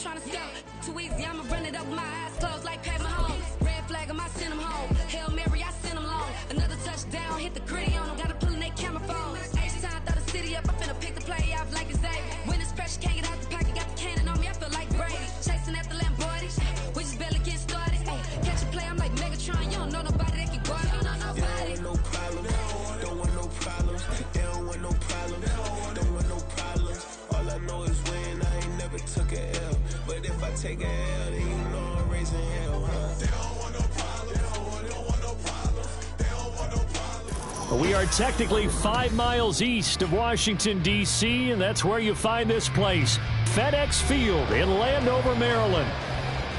trying to scout. Too easy, I'ma run it up with my eyes closed like Pat Mahomes. Red flag, I might send them home. Hail Mary, I send them long. Another touchdown, hit the gritty on them. Gotta pull in they camera phones. H-time, throw the city up. I finna pick the play off like it's Xavier. When it's pressure, can't get out the pocket. Got the cannon on me, I feel like Brady. Chasing after Lamborghini, we just barely get started. Ay, catch a play, I'm like Megatron. You don't know nobody that can guard it. You don't know nobody. No problem. Don't want no problems. They don't want no problems. Don't want no problems. All I know is win. I ain't never took a L. But if I take a L, then you know I'm raising hell, huh? They don't want no problems. They don't want no problems. They don't want no problems. We are technically 5 miles east of Washington, D.C., and that's where you find this place, FedEx Field in Landover, Maryland.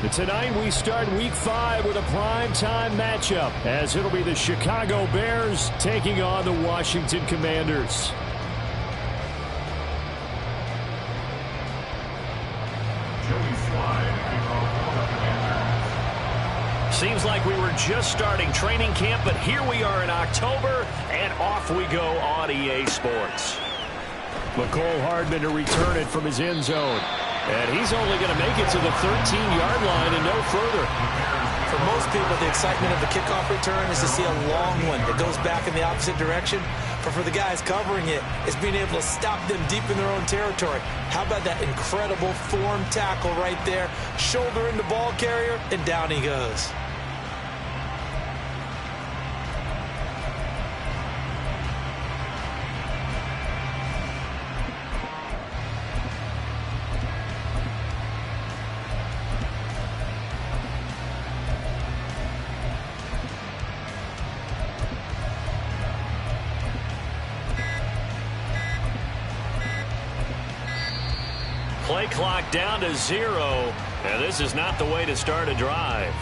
And tonight we start Week 5 with a primetime matchup, as it'll be the Chicago Bears taking on the Washington Commanders. Seems like we were just starting training camp, but here we are in October, and off we go on EA Sports. McCole Hardman to return it from his end zone. And he's only going to make it to the 13-yard line and no further. For most people, the excitement of the kickoff return is to see a long one that goes back in the opposite direction. But for the guys covering it, it's being able to stop them deep in their own territory. How about that incredible form tackle right there? Shoulder in the ball carrier, and down he goes. Play clock down to 0, and this is not the way to start a drive.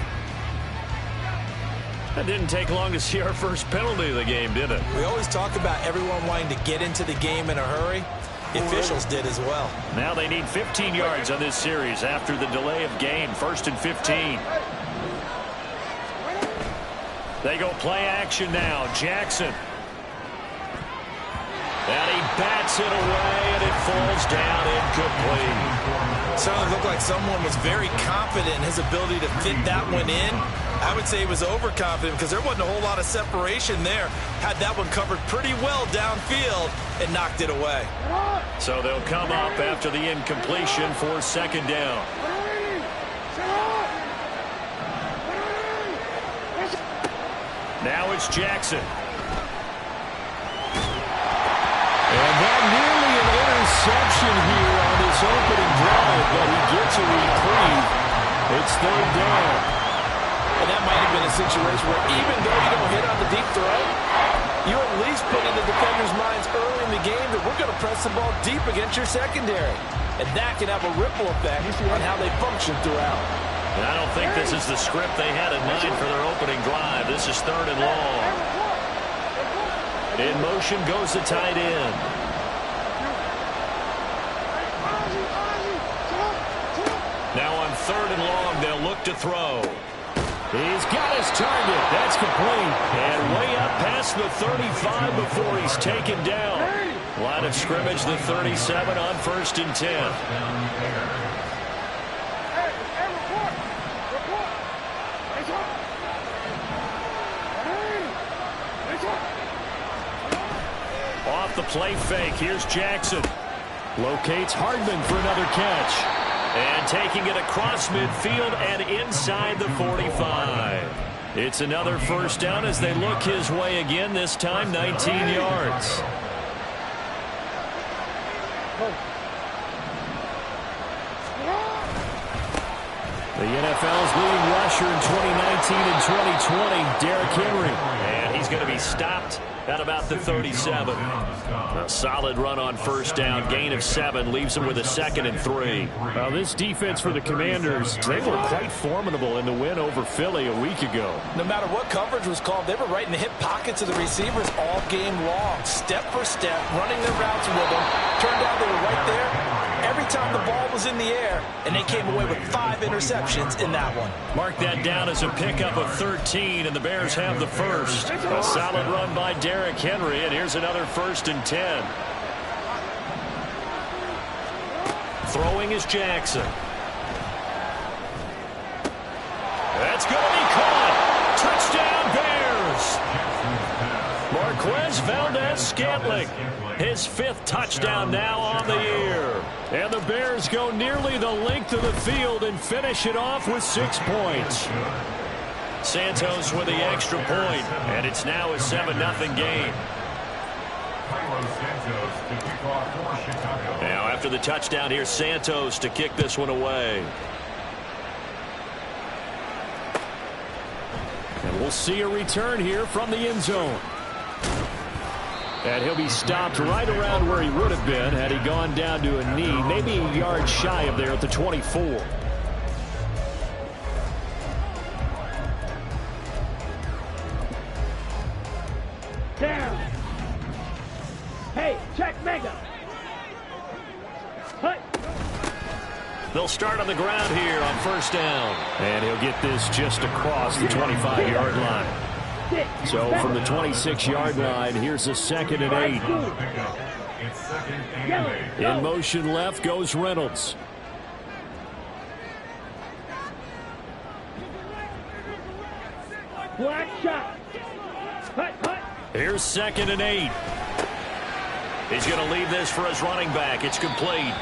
That didn't take long to see our first penalty of the game, did it? We always talk about everyone wanting to get into the game in a hurry. The officials did as well. Now they need 15 yards on this series after the delay of game. 1st and 15. They go play action now. Jackson. And he bats it away, and it falls down incomplete. Certainly looked like someone was very confident in his ability to fit that one in. I would say he was overconfident because there wasn't a whole lot of separation there. Had that one covered pretty well downfield and knocked it away. So they'll come up after the incompletion for 2nd down. Now it's Jackson. And that nearly an interception here on this opening drive, but he gets a reprieve. It's 3rd down. And that might have been a situation where even though you don't hit on the deep throw, you at least put in the defenders' minds early in the game that we're going to press the ball deep against your secondary. And that can have a ripple effect on how they function throughout. And I don't think this is the script they had in mind for their opening drive. This is 3rd and long. In motion goes the tight end. Now on 3rd and long, they'll look to throw. He's got his target. That's complete. And way up past the 35 before he's taken down. Line of scrimmage, the 37 on 1st and 10. Off the play fake, here's Jackson. Locates Hardman for another catch. And taking it across midfield and inside the 45. It's another 1st down as they look his way again, this time 19 yards. The NFL's leading rusher in 2019 and 2020, Derrick Henry. And he's going to be stopped at about the 37. A solid run on 1st down, gain of 7, leaves him with a 2nd and 3. Well, this defense for the Commanders, they were quite formidable in the win over Philly a week ago. No matter what coverage was called, they were right in the hip pockets of the receivers all game long, step for step, running their routes with them. Turned out they were right there every time the ball was in the air, and they came away with 5 interceptions in that one. Mark that down as a pickup of 13, and the Bears have the first. A solid run by Derrick Henry, and here's another 1st and 10. Throwing is Jackson. That's going to be caught. Touchdown, Bears. Marquez Valdez-Scantling, his 5th touchdown now on the year. And the Bears go nearly the length of the field and finish it off with 6 points. Santos with the extra point, and it's now a 7-0 game. Now after the touchdown, here's Santos to kick this one away. And we'll see a return here from the end zone. And he'll be stopped right around where he would have been had he gone down to a knee, maybe a yard shy of there at the 24. Down. Hey, check Mega. Hut. They'll start on the ground here on 1st down. And he'll get this just across the 25-yard line. So from the 26-yard line, here's a 2nd and 8. In motion left goes Reynolds. Black shot. Hut, hut. Here's 2nd and 8. He's going to leave this for his running back. It's complete.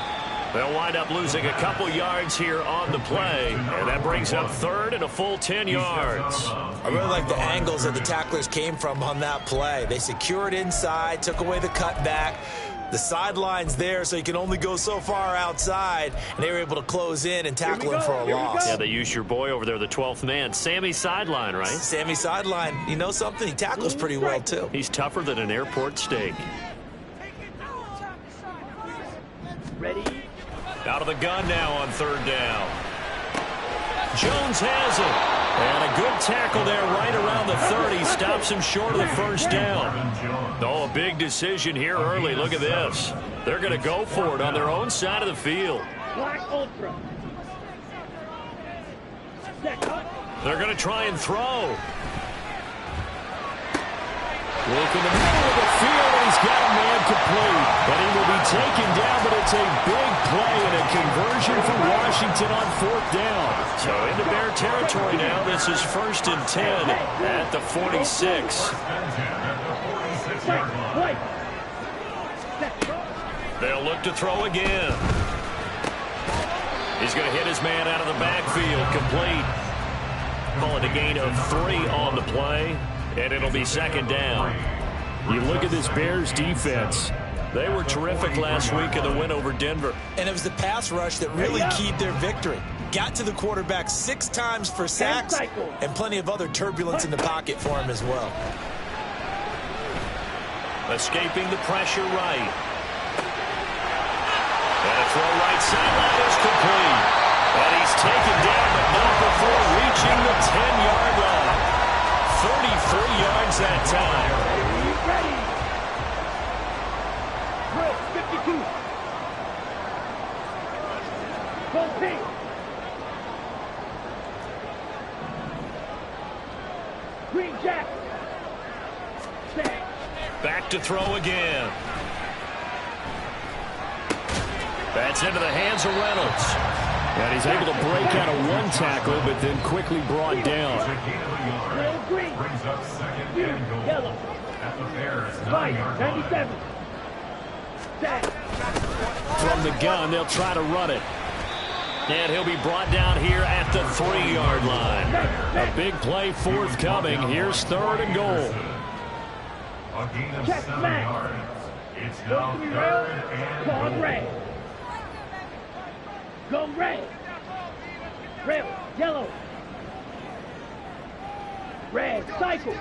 They'll wind up losing a couple yards here on the play, and that brings up 3rd and a full 10 yards. I really like the angles that the tacklers came from on that play. They secured inside, took away the cutback. The sideline's there, so you can only go so far outside, and they were able to close in and tackle him for a loss. Yeah, they used your boy over there, the 12th man, Sammy Sideline, right? Sammy Sideline. You know something? He tackles pretty well, too. He's tougher than an airport steak. Ready? Out of the gun now on 3rd down. Jones has it. And a good tackle there right around the 30. Stops him short of the 1st down. Oh, a big decision here early. Look at this. They're going to go for it on their own side of the field. Black Ultra. They're going to try and throw. Look in the middle of the field, and he's got a man complete. And he will be taken down, but it's a big play and a conversion for Washington on 4th down. So into Bear territory now. This is 1st and 10 at the 46. They'll look to throw again. He's going to hit his man out of the backfield, complete. Call it a gain of 3 on the play. And it'll be 2nd down. You look at this Bears defense. They were terrific last week in the win over Denver. And it was the pass rush that really keyed their victory. Got to the quarterback 6 times for sacks and plenty of other turbulence in the pocket for him as well. Escaping the pressure right. And a throw right sideline is complete. And he's taken down, but not before reaching the 10-yard line. 33 yards that time. Ready. 52. Go pink. Green Jack. Back to throw again. That's into the hands of Reynolds. And he's able to break out of 1 tackle, but then quickly brought down. Green. Yellow. White. 97. From the gun, they'll try to run it. And he'll be brought down here at the 3-yard line. A big play forthcoming. Here's 3rd and goal. Check smack. It's now 3rd and red. Go red. Red. Yellow. Red. Cycle.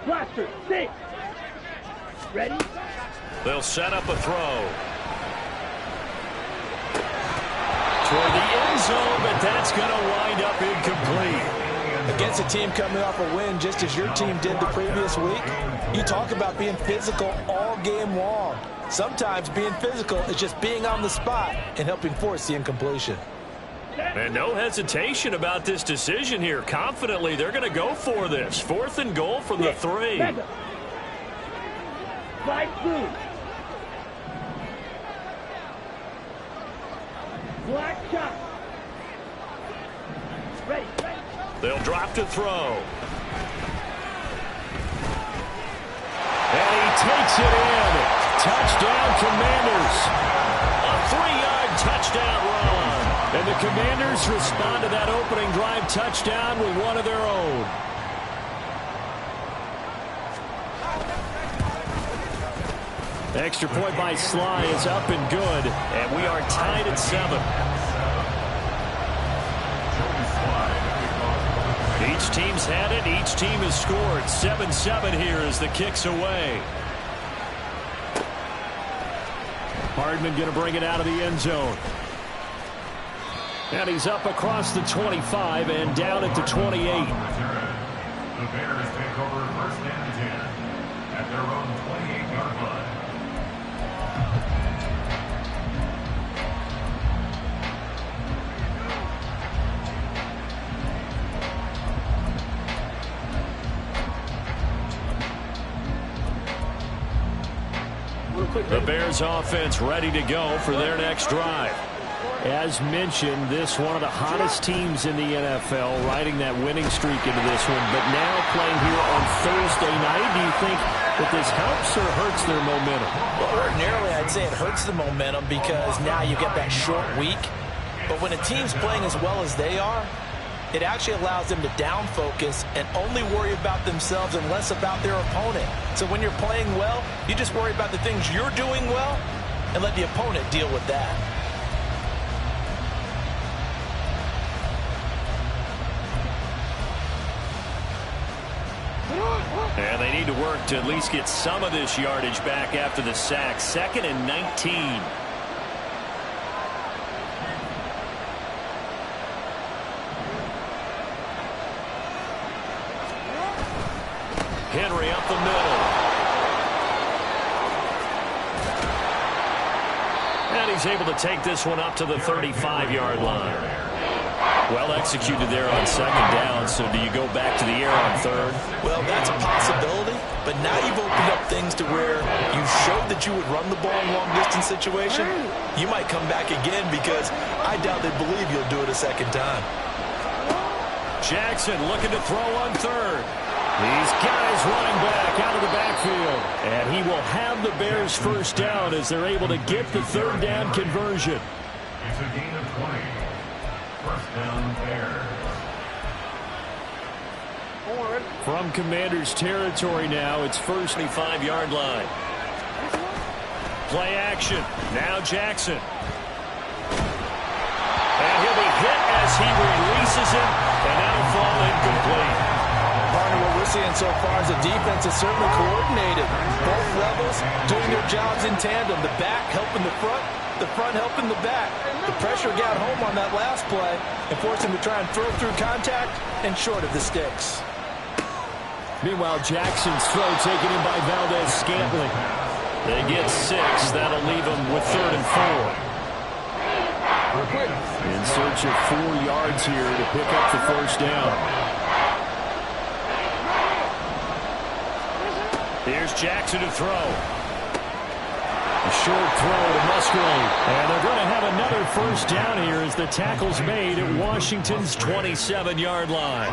Blaster. 6. Ready? They'll set up a throw. Toward the end zone, but that's going to wind up incomplete. Against a team coming off a win just as your team did the previous week, you talk about being physical all game long. Sometimes being physical is just being on the spot and helping force the incompletion. And no hesitation about this decision here. Confidently, they're going to go for this. 4th and goal from the 3. Light blue. Black shot. drop to throw. And he takes it in. Touchdown, Commanders. A 3-yard touchdown run. And the Commanders respond to that opening drive touchdown with one of their own. Extra point by Sly is up and good. And we are tied at 7. Each team's had it. Each team has scored. 7-7 here as the kick's away. Hardman going to bring it out of the end zone. And he's up across the 25 and down at the 28. The Bears take over 1st and 10 at their own 28-yard line. The Bears offense ready to go for their next drive. As mentioned, this one of the hottest teams in the NFL, riding that winning streak into this one, but now playing here on Thursday night. Do you think that this helps or hurts their momentum? Well, ordinarily, I'd say it hurts the momentum because now you get that short week. But when a team's playing as well as they are, it actually allows them to down focus and only worry about themselves and less about their opponent. So when you're playing well, you just worry about the things you're doing well and let the opponent deal with that. And they need to work to at least get some of this yardage back after the sack. 2nd and 19. Henry up the middle. And he's able to take this one up to the 35-yard line. Well executed there on 2nd down, so do you go back to the air on 3rd? Well, that's a possibility, but now you've opened up things to where you showed that you would run the ball in long-distance situation. You might come back again because I doubt they believe you'll do it a 2nd time. Jackson looking to throw on 3rd. These guys running back out of the backfield. And he will have the Bears 1st down as they're able to get the 3rd down conversion. It's a gain of 20. 1st down, Bears. From Commanders territory now, it's 1st 25-yard line. Play action. Now Jackson. And he'll be hit as he releases it, and that'll fall incomplete. Partner, what we're seeing so far is the defense is certainly coordinated. Both levels doing their jobs in tandem. The back helping the front helping the back. The pressure got home on that last play and forced him to try and throw through contact and short of the sticks. Meanwhile, Jackson's throw taken in by Valdez-Scantling. They get 6. That'll leave them with 3rd and 4. In search of 4 yards here to pick up the 1st down. Here's Jackson to throw. A short throw to Musgrave. And they're going to have another 1st down here as the tackle's made at Washington's 27-yard line.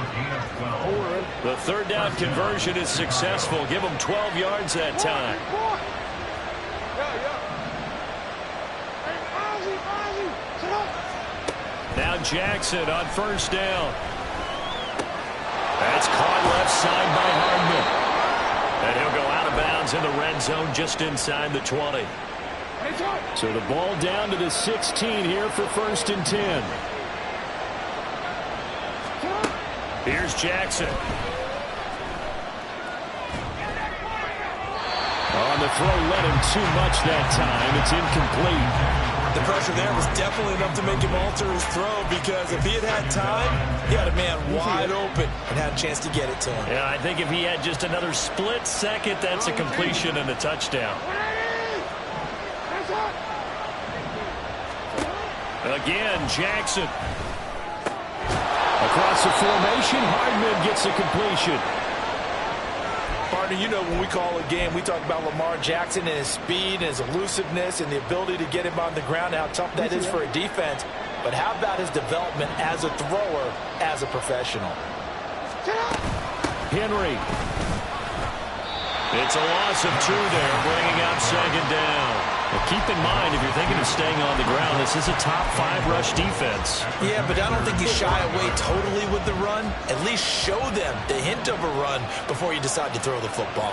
The 3rd down conversion is successful. Give them 12 yards that time. Now Jackson on 1st down. That's caught left side by Hardman. And he'll go out of bounds in the red zone just inside the 20. So the ball down to the 16 here for 1st and 10. Here's Jackson. On the throw, let him too much that time. It's incomplete. The pressure there was definitely enough to make him alter his throw because if he had had time, he had a man wide open and had a chance to get it to him. Yeah, I think if he had just another split second, that's a completion and a touchdown. Again, Jackson. Across the formation, Hardman gets a completion. Partner, you know when we call a game, we talk about Lamar Jackson and his speed and his elusiveness and the ability to get him on the ground, how tough that is for a defense. But how about his development as a thrower, as a professional? Henry. It's a loss of 2 there, bringing up second down. Now keep in mind, if you're thinking of staying on the ground, this is a top 5 rush defense. Yeah, but I don't think you shy away totally with the run. At least show them the hint of a run before you decide to throw the football.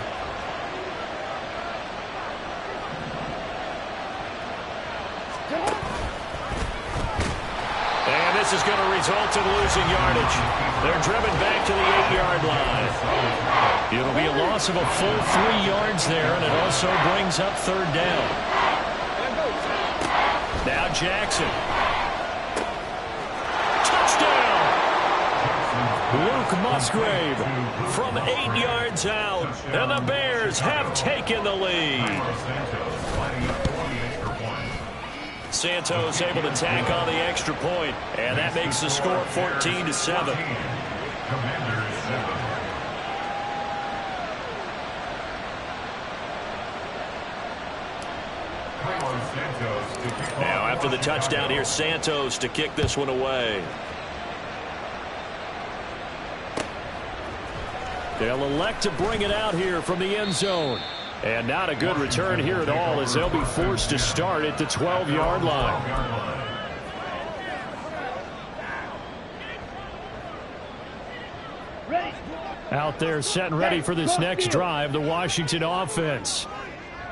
And this is going to result in losing yardage. They're driven back to the 8-yard line. It'll be a loss of a full 3 yards there, and it also brings up third down. Now Jackson. Touchdown! Luke Musgrave from 8 yards out, and the Bears have taken the lead. Santos able to tack on the extra point, and that makes the score 14-7. Now after the touchdown, here's Santos to kick this one away. They'll elect to bring it out here from the end zone. And not a good return here at all, as they'll be forced to start at the 12-yard line. Out there set and ready for this next drive, the Washington offense.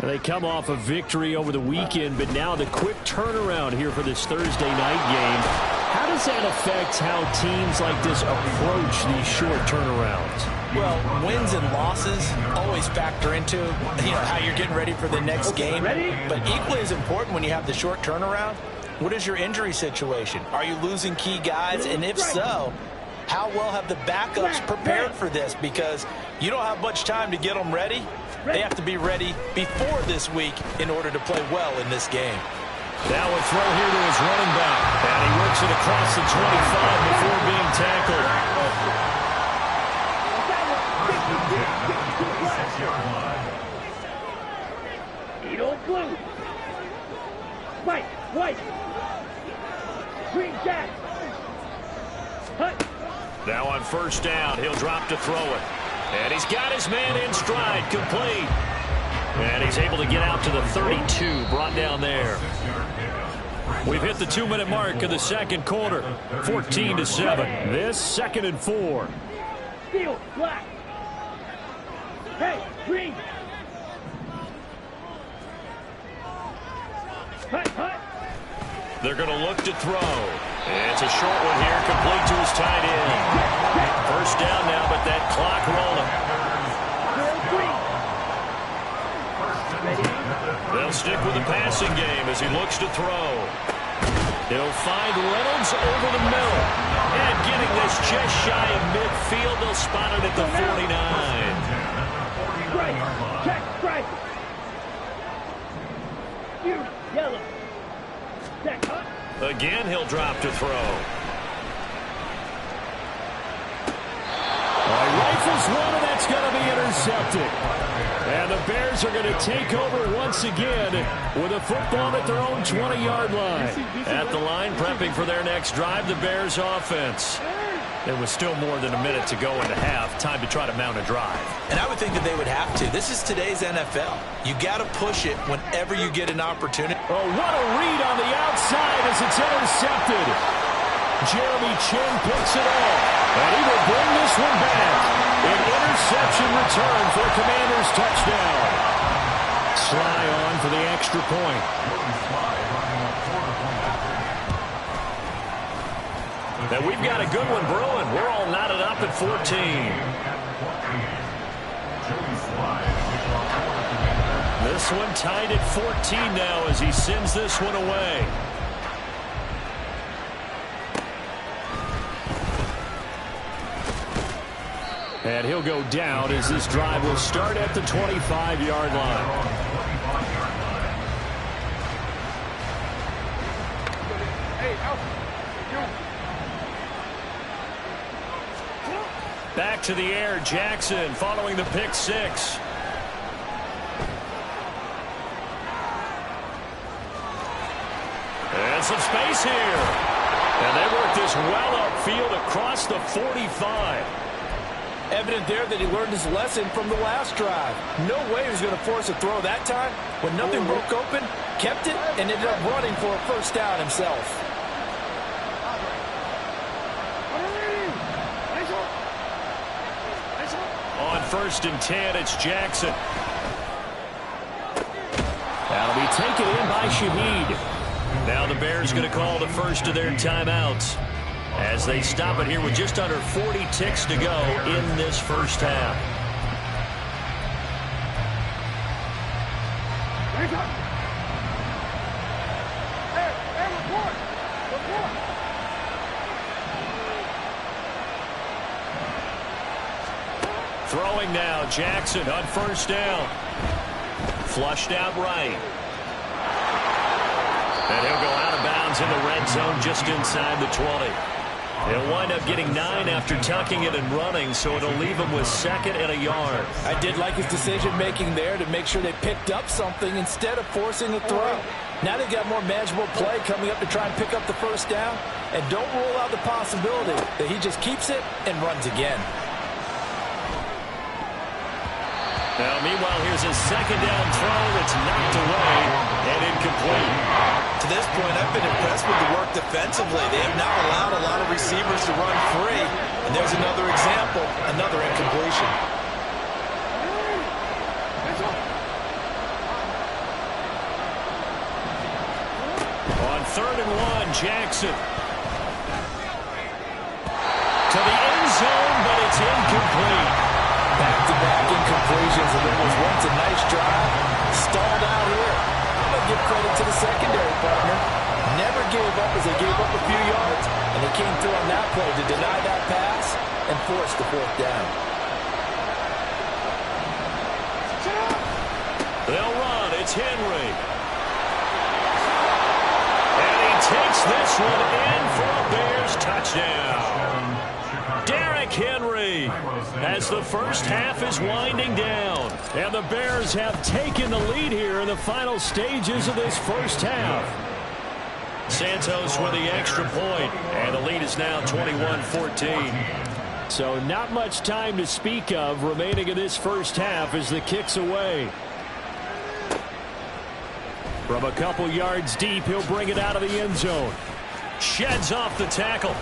They come off a victory over the weekend, but now the quick turnaround here for this Thursday night game. How does that affect how teams like this approach these short turnarounds? Well, wins and losses always factor into, how you're getting ready for the next game. But equally as important when you have the short turnaround, what is your injury situation? Are you losing key guys? And if so, how well have the backups prepared for this? Because you don't have much time to get them ready. They have to be ready before this week in order to play well in this game. Now a throw here to his running back. And he works it across the 25 before being tackled. Blue. White. Green Jack. Now on first down, he'll drop to throw it. And he's got his man in stride, complete. And he's able to get out to the 32, brought down there. We've hit the 2-minute mark of the second quarter, 14-7. This 2nd and 4. Field, black. Hey, green. They're going to look to throw. It's a short one here, complete to his tight end. First down now, but that clock rolling. They'll stick with the passing game as he looks to throw. He'll find Reynolds over the middle. And getting this just shy of midfield, they'll spot it at the 49. Check, strike. Yellow. Again, he'll drop to throw. Rifles one, and that's going to be intercepted. And the Bears are going to take over once again with a football at their own 20-yard line. At the line, prepping for their next drive, the Bears offense. There was still more than a minute to go in the half. Time to try to mount a drive. And I would think that they would have to. This is today's NFL. You got to push it whenever you get an opportunity. Oh, what a read on the outside as it's intercepted. Jeremy Chin picks it off. And he will bring this one back. An interception return for a Commanders touchdown. Sly on for the extra point. Now we've got a good one brewing. We're all knotted up at 14. This one tied at 14 now as he sends this one away. And he'll go down as this drive will start at the 25-yard line. Back to the air, Jackson following the pick six. And some space here. And they work this well upfield across the 45. Evident there that he learned his lesson from the last drive. No way he was going to force a throw that time. When nothing broke open, kept it, and ended up running for a first down himself. On 1st and 10, it's Jackson. That'll be taken in by Shaheed. Now the Bears going to call the first of their timeouts as they stop it here with just under 40 ticks to go in this first half. Throwing now, Jackson on 1st down. Flushed out right. And he'll go out of bounds in the red zone just inside the 20. He'll wind up getting 9 after tucking it and running, so it'll leave him with 2nd and a yard. I did like his decision-making there to make sure they picked up something instead of forcing a throw. Now they've got more manageable play coming up to try and pick up the first down, and don't rule out the possibility that he just keeps it and runs again. Now, meanwhile, here's a 2nd down throw that's knocked away and incomplete. To this point, I've been impressed with the work defensively. They have not allowed a lot of receivers to run free. And there's another example, another incompletion. On 3rd and 1, Jackson. To the end zone, but it's incomplete. Back-to-back incompletions, and it was once a nice drive. Stalled out here. I'm going to give credit to the secondary partner. Never gave up as they gave up a few yards, and they came through on that play to deny that pass and force the 4th down. They'll run. It's Henry. And he takes this one in for a Bears touchdown. Derrick Henry as the first half is winding down. And the Bears have taken the lead here in the final stages of this first half. Santos with the extra point, and the lead is now 21-14. So not much time to speak of remaining in this first half as the kick's away. From a couple yards deep, he'll bring it out of the end zone. Sheds off the tackle.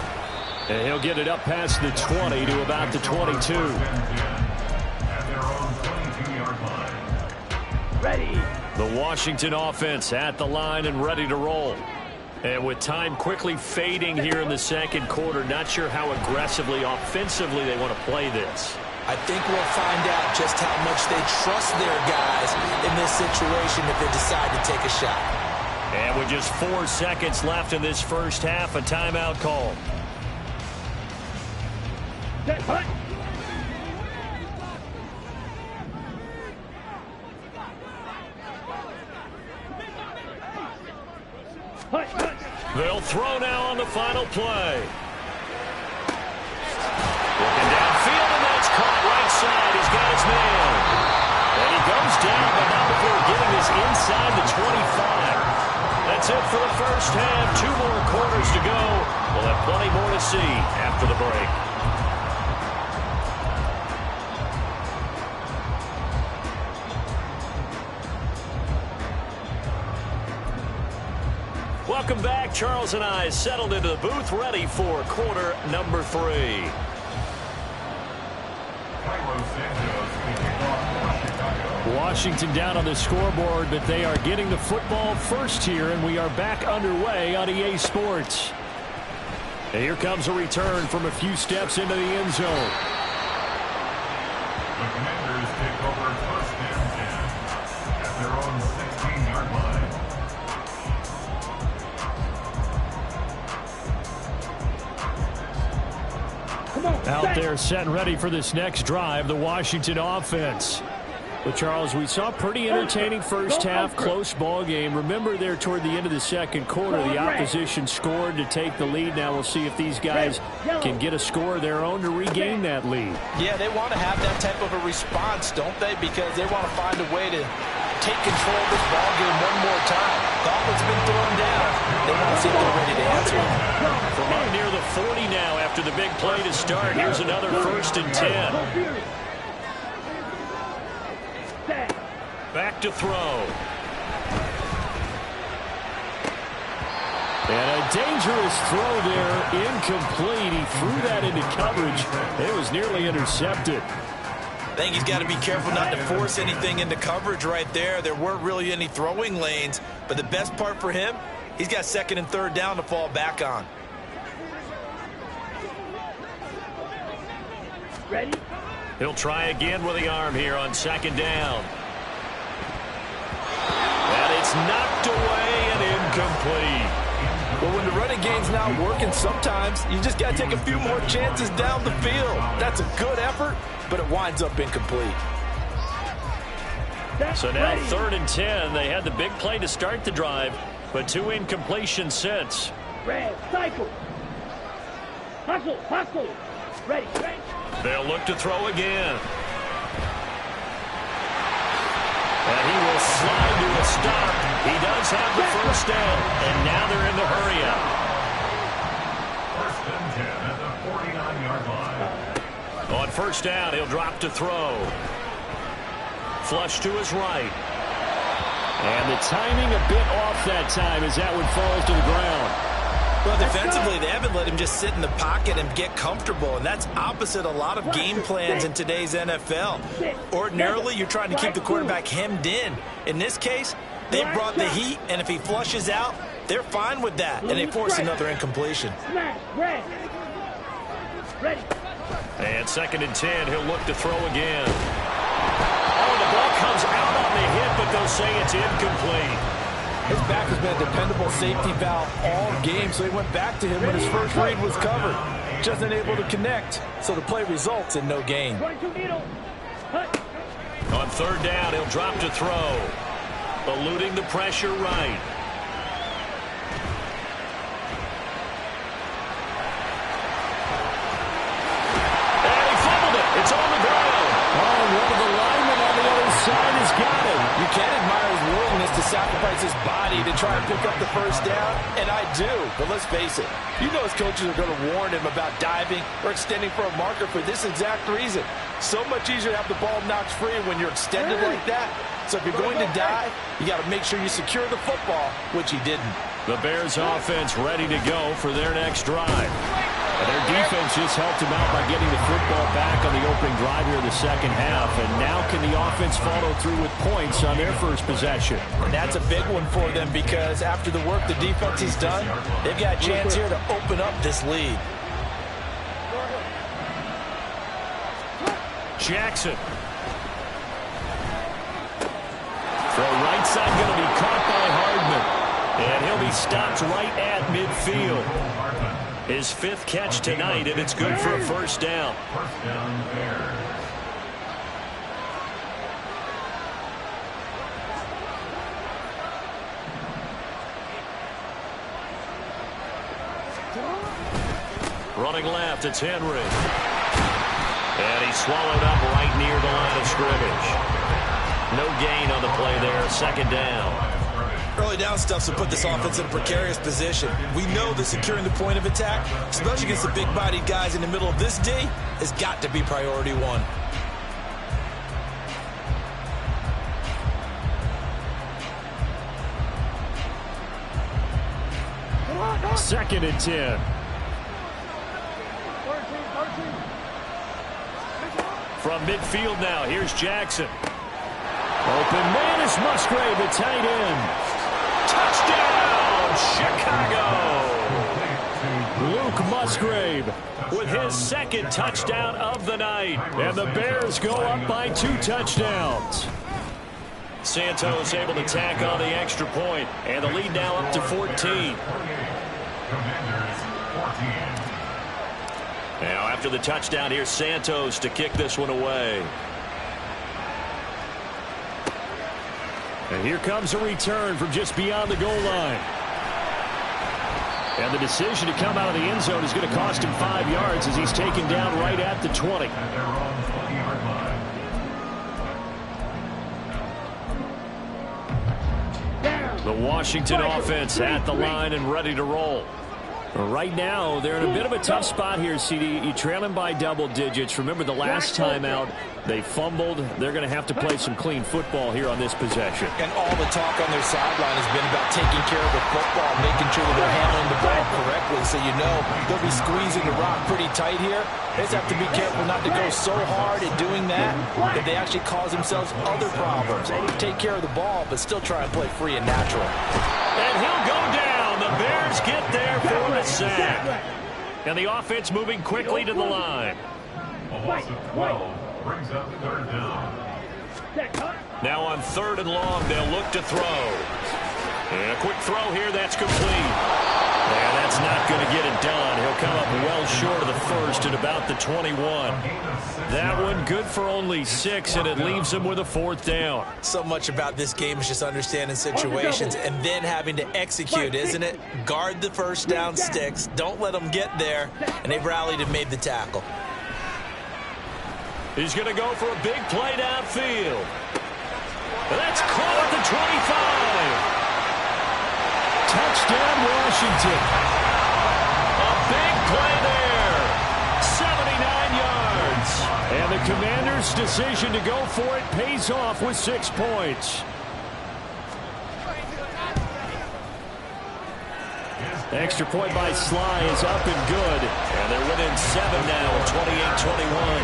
And he'll get it up past the 20 to about the 22. Ready. The Washington offense at the line and ready to roll. And with time quickly fading here in the second quarter, not sure how aggressively, offensively they want to play this. I think we'll find out just how much they trust their guys in this situation if they decide to take a shot. And with just 4 seconds left in this first half, a timeout call. Set, hut. Hut, hut. They'll throw now on the final play. Looking downfield, and that's caught right side. He's got his man. And he goes down, but not before getting this inside the 25. That's it for the first half. 2 more quarters to go. We'll have plenty more to see after the break. Welcome back. Charles and I settled into the booth, ready for quarter number 3. Washington down on the scoreboard, but they are getting the football first here, and we are back underway on EA Sports. And here comes a return from a few steps into the end zone. The Commanders take over 1st and 10 at their own 16-yard line. Out there set and ready for this next drive, the Washington offense. But, Charles, we saw a pretty entertaining first half, close ball game. Remember there toward the end of the second quarter, the opposition scored to take the lead. Now we'll see if these guys can get a score of their own to regain that lead. Yeah, they want to have that type of a response, don't they? Because they want to find a way to take control of this ball game one more time. gauntlet's been thrown down. They want to see if they're ready to answer. From up near the 40 now after the big play to start. Here's another 1st and 10. Back to throw. And a dangerous throw there, incomplete. He threw that into coverage. It was nearly intercepted. I think he's got to be careful not to force anything into coverage right there. There weren't really any throwing lanes, but the best part for him, he's got 2nd and 3rd down to fall back on. Ready? He'll try again with the arm here on 2nd down. And it's knocked away and incomplete. But when the running game's not working, sometimes you just got to take a few more chances down the field. That's a good effort, but it winds up incomplete. So now 3rd and 10. They had the big play to start the drive, but 2 incompletions since. Red, cycle. Hustle, hustle. Ready, ready. They'll look to throw again. And he will slide to a stop. He does have the 1st down, and now they're in the hurry-up. 1st and 10 at the 49-yard line. On 1st down, he'll drop to throw. Flush to his right. And the timing a bit off that time as that one falls to the ground. Well, defensively, they haven't let him just sit in the pocket and get comfortable, and that's opposite a lot of game plans in today's NFL. Ordinarily, you're trying to keep the quarterback hemmed in. In this case, they brought the heat, and if he flushes out, they're fine with that, and they force another incompletion. Ready. Ready. And 2nd and 10, he'll look to throw again. Oh, the ball comes out on the hit, but they'll say it's incomplete. His back has been a dependable safety valve all game, so he went back to him when his first read was covered. Just unable to connect, so the play results in no gain. 22 needle. Hut. On 3rd down, he'll drop to throw. Eluding the pressure right. And he fumbled it. It's on the ground. Oh, one of the linemen on the other side has got him. You can't admire his willingness to sacrifice his body to try and pick up the 1st down, and I do. But let's face it, you know his coaches are going to warn him about diving or extending for a marker for this exact reason. So much easier to have the ball knocked free when you're extended like that. So if you're going to dive, you got to make sure you secure the football, which he didn't. The Bears offense ready to go for their next drive. And their defense just helped them out by getting the football back on the opening drive here in the 2nd half. And now can the offense follow through with points on their first possession? And that's a big one for them because after the work the defense has done, they've got a chance here to open up this lead. Jackson. Throw right side going to be caught by Hardman. And he'll be stopped right at midfield. His 5th catch tonight, and it's good for a 1st down. 1st down, Bears. Running left, it's Henry. And he's swallowed up right near the line of scrimmage. No gain on the play there, 2nd down. Early down stuffs will put this offense in a precarious position. We know that securing the point of attack, especially against the big-bodied guys in the middle of this D, has got to be priority 1. 2nd and 10. From midfield now, here's Jackson. Open man is Musgrave, the tight end. Touchdown, Chicago! Luke Musgrave with his 2nd touchdown of the night. And the Bears go up by 2 touchdowns. Santos able to tack on the extra point, and the lead now up to 14. Now after the touchdown, here's Santos to kick this one away. And here comes a return from just beyond the goal line. And the decision to come out of the end zone is going to cost him 5 yards as he's taken down right at the 20. The Washington offense at the line and ready to roll. Right now, they're in a bit of a tough spot here, CD. You trail them by double digits. Remember the last time out, they fumbled. They're going to have to play some clean football here on this possession. And all the talk on their sideline has been about taking care of the football, making sure that they're handling the ball correctly. So you know they'll be squeezing the rock pretty tight here. They just have to be careful not to go so hard at doing that they actually cause themselves other problems. Take care of the ball, but still try and play free and natural. And he'll go down. The Bears get there for the sack. And the offense moving quickly to the line. A loss of 12 brings up third down. Now on 3rd and long, they'll look to throw. And a quick throw here, that's complete. And that's not going to get it done. He'll come up well short of the first at about the 21. That one good for only 6, and it leaves him with a 4th down. So much about this game is just understanding situations and then having to execute, isn't it? Guard the first down sticks. Don't let them get there. And they've rallied and made the tackle. He's going to go for a big play downfield. That's caught at the 25. Touchdown, Washington. A big play there. 79 yards. And the Commanders' decision to go for it pays off with 6 points. Extra point by Sly is up and good. And they're within 7 now, 28-21.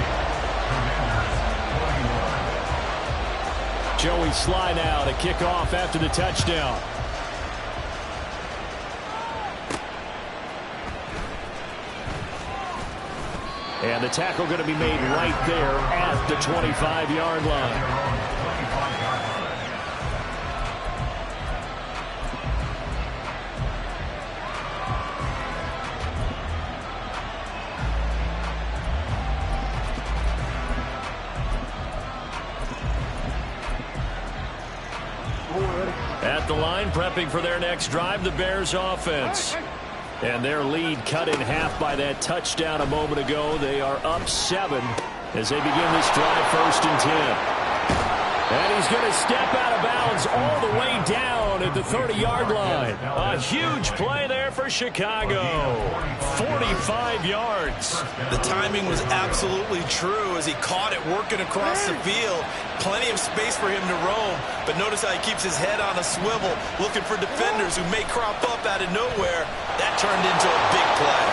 Joey Sly now to kick off after the touchdown. And the tackle going to be made right there at the 25-yard line. At the line, prepping for their next drive, the Bears offense. And their lead cut in half by that touchdown a moment ago. They are up 7 as they begin this drive, 1st and 10. And he's going to step out of bounds all the way down at the 30-yard line. A huge play there for Chicago. 45 yards. The timing was absolutely true as he caught it working across the field. Plenty of space for him to roam, but notice how he keeps his head on a swivel, looking for defenders who may crop up out of nowhere. That turned into a big play.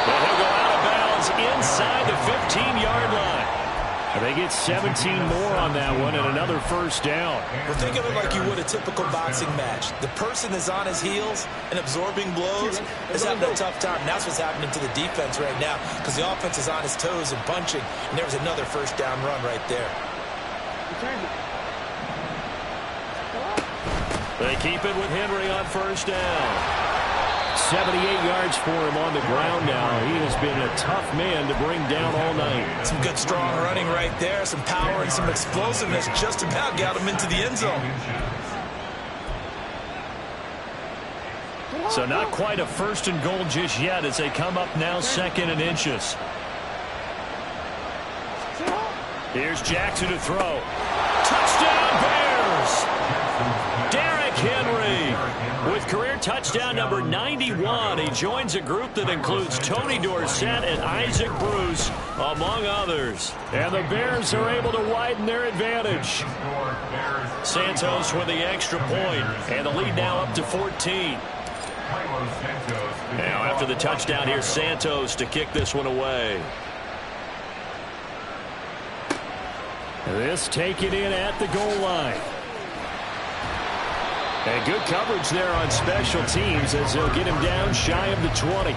And he'll go out of bounds inside the 15-yard line. And they get 17 more on that one and another 1st down. Well, think of it like you would a typical boxing match. The person is on his heels and absorbing blows is having a tough time. And that's what's happening to the defense right now because the offense is on his toes and punching. And there was another 1st down run right there. They keep it with Henry on 1st down. 78 yards for him on the ground now. He has been a tough man to bring down all night. Some good strong running right there. Some power and some explosiveness just about got him into the end zone. So not quite a 1st and goal just yet as they come up now 2nd and inches. Here's Jackson to throw. Touchdown Bears! Derrick Henry with career touchdown number 91. He joins a group that includes Tony Dorsett and Isaac Bruce, among others. And the Bears are able to widen their advantage. Santos with the extra point, and the lead now up to 14. Now after the touchdown, here's Santos to kick this one away. This taken in at the goal line. And good coverage there on special teams as they'll get him down shy of the 20.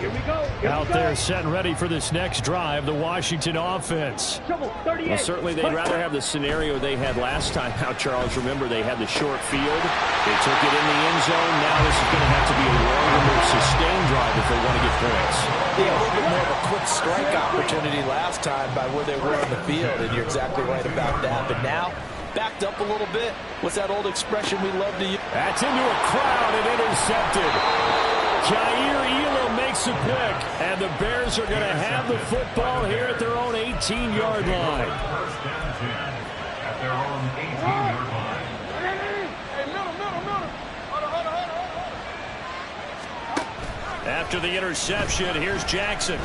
Here we go. Out there set and ready for this next drive, the Washington offense. Well, certainly they'd rather have the scenario they had last time out, Charles. Remember, they had the short field. They took it in the end zone. Now this is going to have to be a longer, more sustained drive if they want to get points. Yeah, a little bit more of a quick strike opportunity last time by where they were on the field, and you're exactly right about that. But now, backed up a little bit. What's that old expression we love to use? That's into a crowd and intercepted. Jair Elam makes a pick, and the Bears are going to have the football here at their own 18. 18-yard line. First and 10 at their own 18-yard line. After the interception, here's Jackson.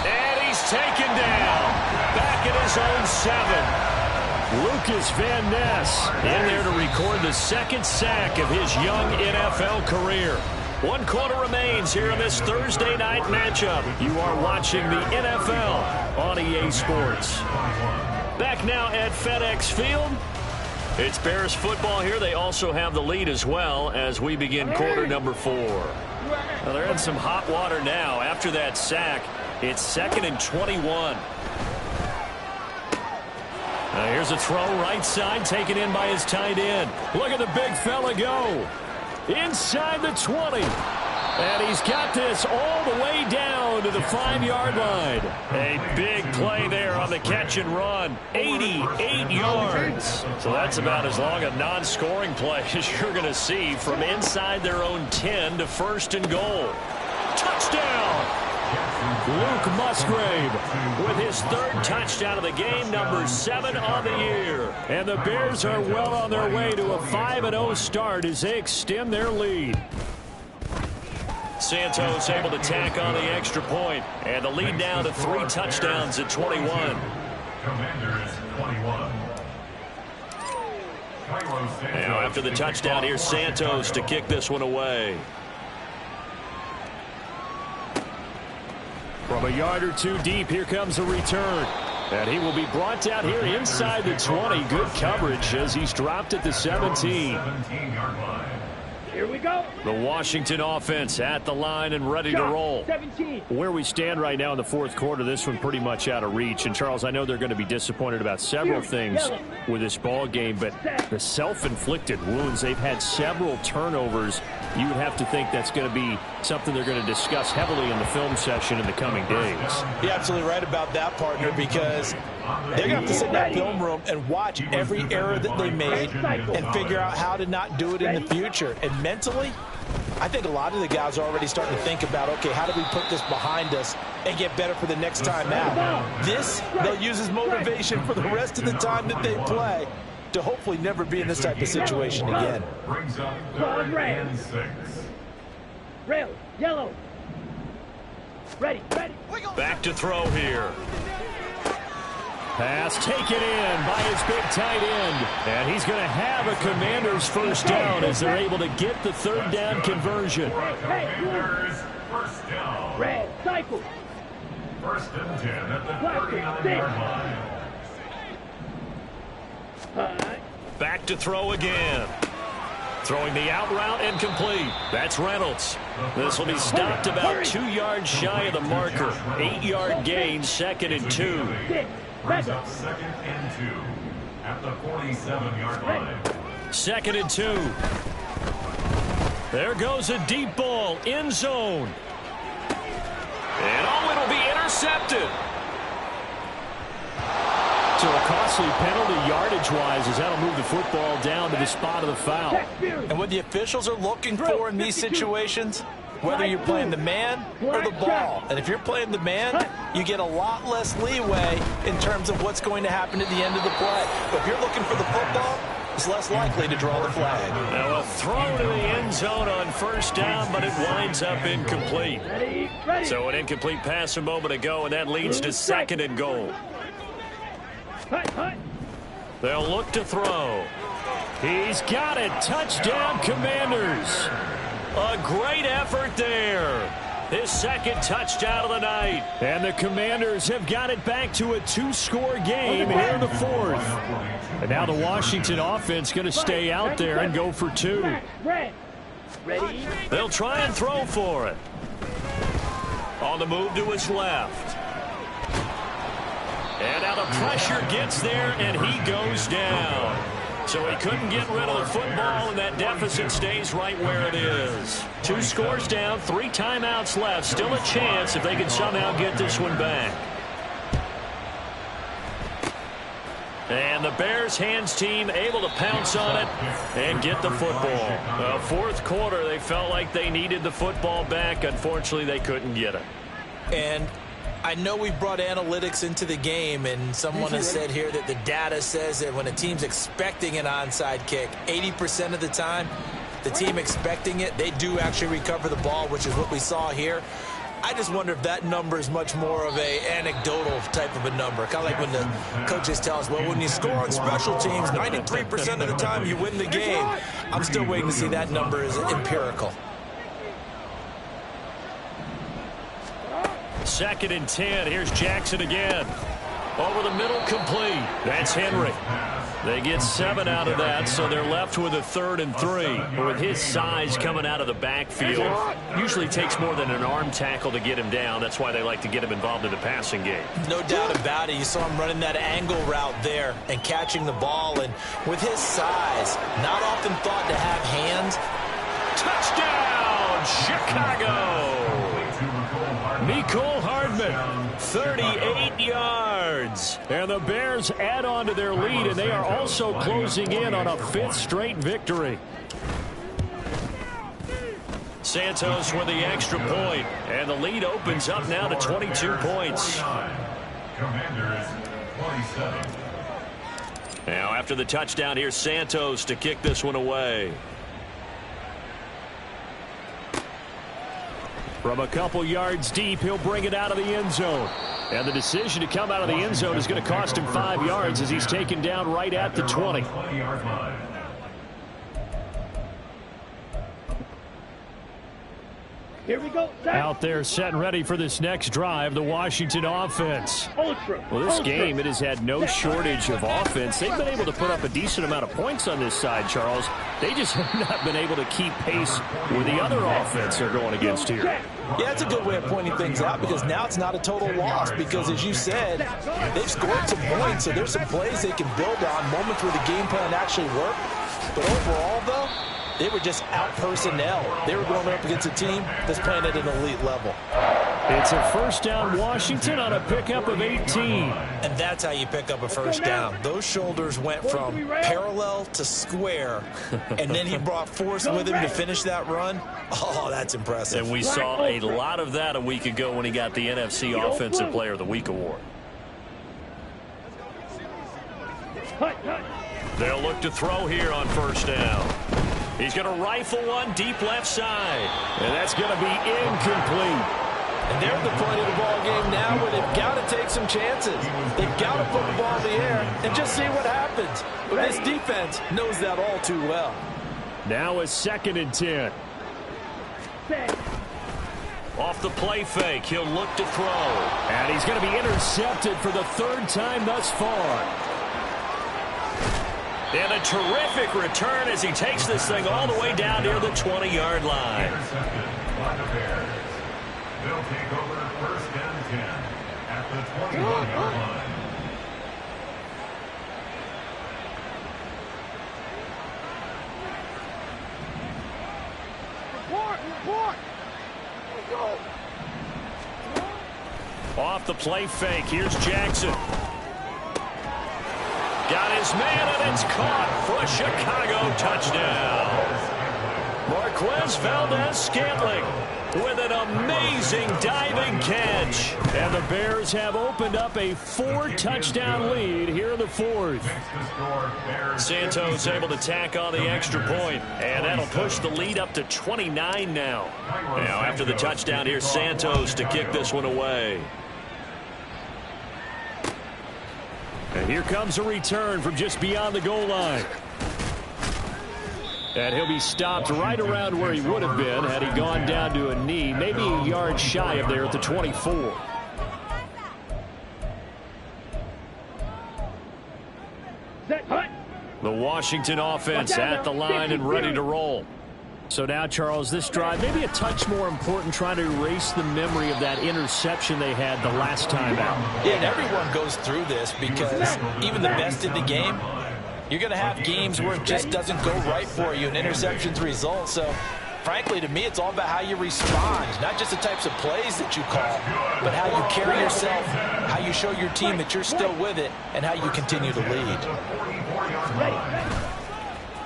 And he's taken down. Back at his own 7. Lucas Van Ness in there to record the second sack of his young NFL career. 1 quarter remains here in this Thursday night matchup. You are watching the NFL on EA Sports. Back now at FedEx Field. It's Bears football here. They also have the lead as well as we begin quarter number 4. Well, they're in some hot water now. After that sack, it's 2nd and 21. Here's a throw right side taken in by his tight end. Look at the big fella go. Inside the 20. And he's got this all the way down to the 5-yard line. A big play there on the catch and run. 88 yards. So that's about as long a non-scoring play as you're going to see from inside their own 10 to 1st and goal. Touchdown! Luke Musgrave with his 3rd touchdown of the game, number 7 on the year. And the Bears are well on their way to a 5-0 start as they extend their lead. Santos able to tack on the extra point, and the lead now to 3 touchdowns at 21. Commanders 21. Now after the touchdown, here's Santos to kick this one away. From a yard or 2 deep, here comes a return. And he will be brought down here inside the 20. Good coverage as he's dropped at the 17. 17-yard line. Here we go. The Washington offense at the line and ready to roll. 17. Where we stand right now in the 4th quarter, this one pretty much out of reach. And, Charles, I know they're going to be disappointed about several things with this ball game, but the self-inflicted wounds, they've had several turnovers. You would have to think that's going to be something they're going to discuss heavily in the film session in the coming days. You're absolutely right about that, partner, because they're going to have to sit in that film room and watch every error that they made and figure out how to not do it in the future. And mentally, I think a lot of the guys are already starting to think about, okay, how do we put this behind us and get better for the next time out? This, they'll use as motivation for the rest of the time that they play to hopefully never be in this type of situation again. Brings up 3rd and 6. Red, yellow. Ready. Back to throw here. Pass taken in by his big tight end. And he's going to have a Commander's first down as they're able to get the 3rd down conversion. Commanders first down. Red, cycle. 1st and 10 at the 39-yard line. Back to throw again. Throwing the out route and complete. That's Reynolds. This will be stopped about 2 yards shy of the marker. 8-yard gain, 2nd and 2. Brings up 2nd and 2 at the 47-yard line. 2nd and 2. There goes a deep ball, end zone. And it'll be intercepted. So a costly penalty yardage-wise as that'll move the football down to the spot of the foul. And what the officials are looking for in these situations, whether you're playing the man or the ball. And if you're playing the man, you get a lot less leeway in terms of what's going to happen at the end of the play. But if you're looking for the football, it's less likely to draw the flag. Now a throw to the end zone on 1st down, but it winds up incomplete. So an incomplete pass a moment ago, and that leads to 2nd and goal. They'll look to throw. He's got it. Touchdown, Commanders. A great effort there. His 2nd touchdown of the night. And the Commanders have got it back to a 2-score game here in the 4th. And now the Washington offense going to stay out there and go for 2. They'll try and throw for it. On the move to his left. And now the pressure gets there, and he goes down. So he couldn't get rid of the football, and that deficit stays right where it is. 2 scores down, 3 timeouts left. Still a chance if they can somehow get this one back. And the Bears hands team able to pounce on it and get the football. 4th quarter, they felt like they needed the football back. Unfortunately, they couldn't get it. And I know we brought analytics into the game, and someone has said here that the data says that when a team's expecting an onside kick, 80% of the time, the team expecting it, they do actually recover the ball, which is what we saw here. I just wonder if that number is much more of a anecdotal type of a number. Kind of like when the coaches tell us, well, when you score on special teams, 93% of the time you win the game. I'm still waiting to see that number is empirical. 2nd and 10. Here's Jackson again. Over the middle, complete. That's Henry. They get 7 out of that, so they're left with a 3rd and 3. But with his size coming out of the backfield, usually takes more than an arm tackle to get him down. That's why they like to get him involved in the passing game. No doubt about it. You saw him running that angle route there and catching the ball. And with his size, not often thought to have hands. Touchdown, Chicago! Mecole Hardman, 38 yards. And the Bears add on to their lead, and they are also closing in on a 5th straight victory. Santos with the extra point, and the lead opens up now to 22 points. Commanders, 27. Now after the touchdown, here's Santos to kick this one away. From a couple yards deep, he'll bring it out of the end zone. And the decision to come out of the end zone is going to cost him 5 yards as he's taken down right at the 20. Here we go. Out there set and ready for this next drive, the Washington offense. Ultra. Well, this game, it has had no shortage of offense. They've been able to put up a decent amount of points on this side, Charles. They just have not been able to keep pace with the other offense they're going against here. Yeah, it's a good way of pointing things out because now it's not a total loss because, as you said, they've scored some points, so there's some plays they can build on, moments where the game plan actually worked. But overall, though, they were just out-personnel. They were going up against a team that's playing at an elite level. It's a first down, Washington, on a pickup of 18. And that's how you pick up a first down. Those shoulders went from parallel to square, and then he brought force with him to finish that run. Oh, that's impressive. And we saw a lot of that a week ago when he got the NFC Offensive Player of the Week award. They'll look to throw here on first down. He's going to rifle one deep left side. And that's going to be incomplete. And they're at the point of the ball game now where they've got to take some chances. They've got to put the ball in the air and just see what happens. But this defense knows that all too well. Now a 2nd and 10. Off the play fake, he'll look to throw. And he's going to be intercepted for the 3rd time thus far. And a terrific return as he takes this thing all the way down near the 20-yard line. Intercepted by the Bears. They'll take over 1st and 10 at the 21-yard line. Report! Let's go! Off the play fake, here's Jackson. Got his man, and it's caught for a Chicago touchdown. Marquez Valdez-Scantling with an amazing diving catch. And the Bears have opened up a 4-touchdown lead here in the 4th. Santos able to tack on the extra point, and that'll push the lead up to 29 now. Now after the touchdown, here's Santos to kick this one away. And here comes a return from just beyond the goal line. And he'll be stopped right around where he would have been had he gone down to a knee, maybe a yard shy of there at the 24. The Washington offense at the line and ready to roll. So now, Charles, this drive, maybe a touch more important, trying to erase the memory of that interception they had the last time out. Yeah, and everyone goes through this because even the best in the game, you're going to have games where it just doesn't go right for you and interceptions result. So, frankly, to me, it's all about how you respond, not just the types of plays that you call, but how you carry yourself, how you show your team that you're still with it, and how you continue to lead.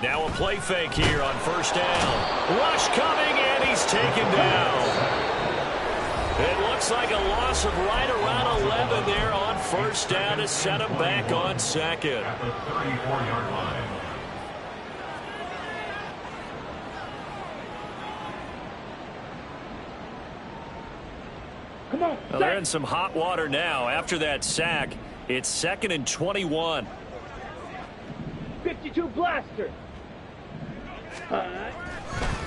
Now a play fake here on first down. Rush coming, and he's taken down. It looks looks like a loss of right around 11 there on first down to set him back on second. At the 34-yard line. Come on. Well, they're in some hot water now. After that sack, it's 2nd and 21. 52 blaster.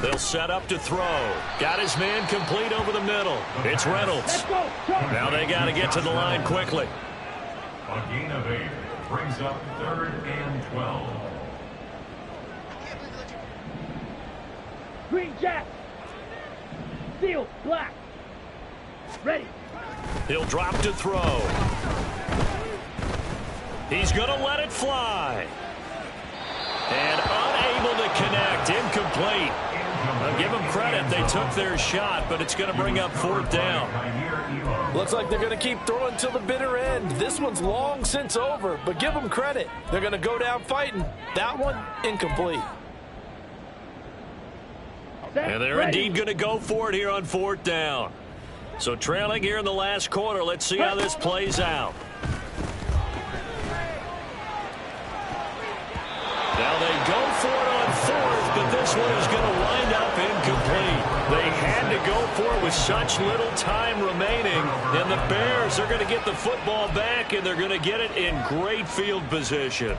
They'll set up to throw. Got his man complete over the middle. It's Reynolds. Let's go. Now they got to get to the line quickly. A gain of 8 brings up 3rd and 12. Green Jack. Steel black. Ready. He'll drop to throw. He's going to let it fly. And unable to connect. Incomplete. I'll give them credit. They took their shot, but it's going to bring up 4th down. Looks like they're going to keep throwing till the bitter end. This one's long since over, but give them credit. They're going to go down fighting. That one, incomplete. And they're indeed going to go for it here on 4th down. So trailing here in the last quarter. Let's see how this plays out. Now they go for it on 4th, but this one is going to wind up incomplete. They had to go for it with such little time remaining, and the Bears are going to get the football back, and they're going to get it in great field position.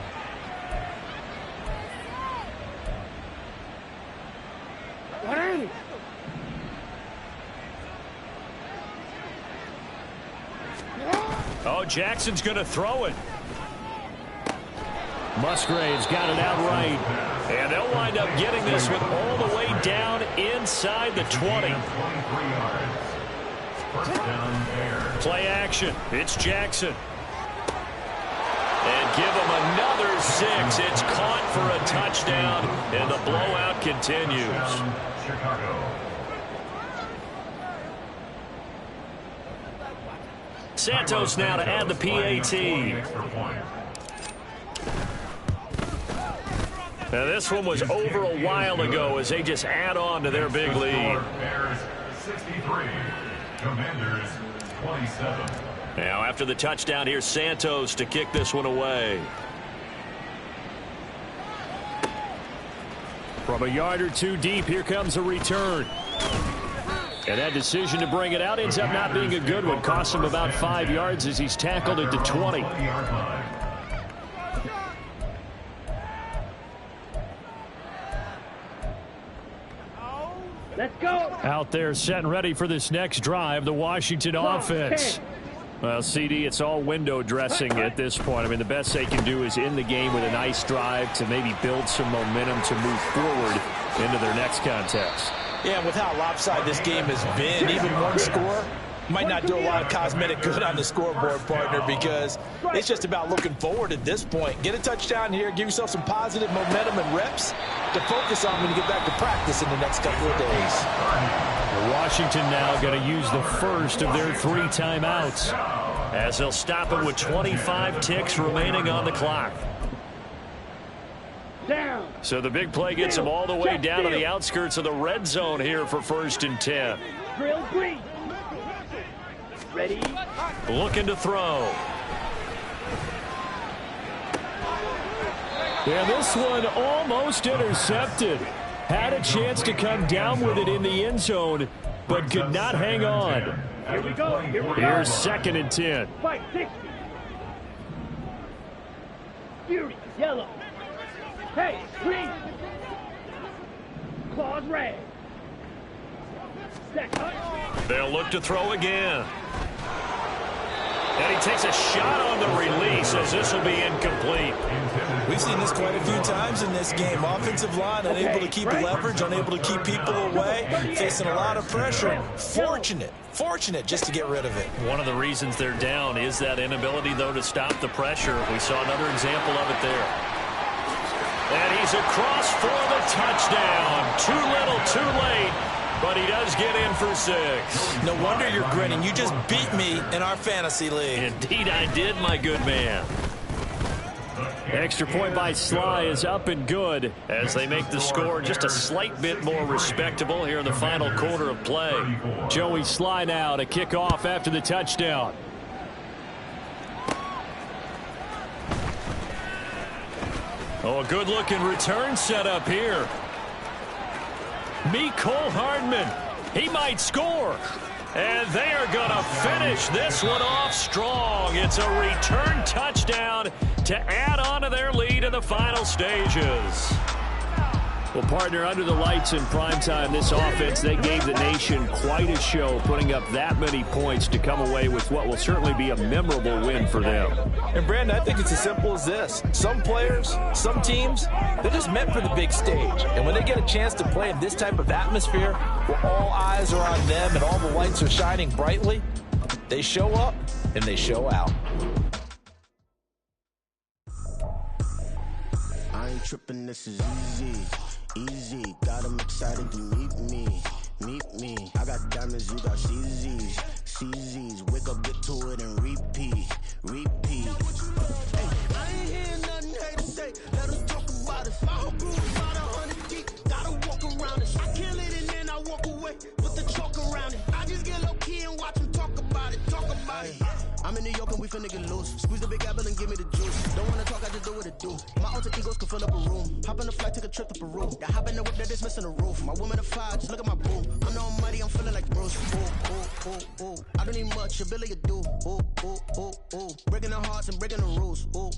Oh, Jackson's going to throw it. Musgrave's got it outright. And they'll wind up getting this one all the way down inside the 20. Play action. It's Jackson. And give him another 6. It's caught for a touchdown, and the blowout continues. Chicago. Santos now to add the PAT. Now this one was over a while ago as they just add on to their big lead. Bears 63, Commanders 27. Now after the touchdown, here's Santos to kick this one away. From a yard or two deep, here comes a return. And that decision to bring it out ends up not being a good one. Cost him about 5 yards as he's tackled at the 20. Let's go. Out there set and ready for this next drive, the Washington offense. Well, CD, it's all window dressing at this point. I mean, the best they can do is end the game with a nice drive to maybe build some momentum to move forward into their next contest. Yeah, and with how lopsided this game has been, even one score might not do a lot of cosmetic good on the scoreboard, partner, because it's just about looking forward at this point. Get a touchdown here, give yourself some positive momentum and reps to focus on when you get back to practice in the next couple of days. Washington now going to use the first of their 3 timeouts as they'll stop it with 25 ticks remaining on the clock. Down. So the big play gets them all the way down to the outskirts of the red zone here for 1st and 10. Drill green. Ready. Looking to throw. And this one almost intercepted. Had a chance to come down with it in the end zone, but could not hang on. Here we go. Here we go. Here's 2nd and 10. Fight 60. Fury yellow. Hey, green. Claws red. Set. They'll look to throw again. And he takes a shot on the release as this will be incomplete. We've seen this quite a few times in this game. Offensive line unable to keep leverage, unable to keep people away, facing a lot of pressure. Fortunate just to get rid of it. One of the reasons they're down is that inability, though, to stop the pressure. We saw another example of it there. And he's across for the touchdown. Too little, too late. But he does get in for 6. No wonder you're grinning. You just beat me in our fantasy league. Indeed I did, my good man. Extra point by Sly is up and good as they make the score just a slight bit more respectable here in the final quarter of play. Joey Sly now to kick off after the touchdown. Oh, a good-looking return set up here. Cole Hardman. He might score. And they are going to finish this one off strong. It's a return touchdown to add on to their lead in the final stages. Well, partner, under the lights in primetime, this offense, they gave the nation quite a show, putting up that many points to come away with what will certainly be a memorable win for them. And, Brandon, I think it's as simple as this. Some players, some teams, they're just meant for the big stage. And when they get a chance to play in this type of atmosphere where all eyes are on them and all the lights are shining brightly, they show up and they show out. I ain't tripping, this is easy. Easy, got them excited to meet me. I got diamonds, you got CZs. Wake up, get to it, and repeat. Hey, I ain't hearing nothing hate to say. Let us talk about it. My whole crew about 100 deep. Gotta walk around it. I kill it and then I walk away with the chalk around it. I just get low key and watch them talk about it. I'm in New York and we finna get loose. Squeeze the big apple and give me the juice. Don't wanna talk, I just do what it do. My alter egos can fill up a room. Hop on a flight, take a trip to Peru. I hop in the whip that is missing the roof. My woman a fire, just look at my boo. I'm the almighty, I'm feeling like Bruce. Ooh. I don't need much, ability to do. Ooh. Breaking the hearts and breaking the rules. Ooh.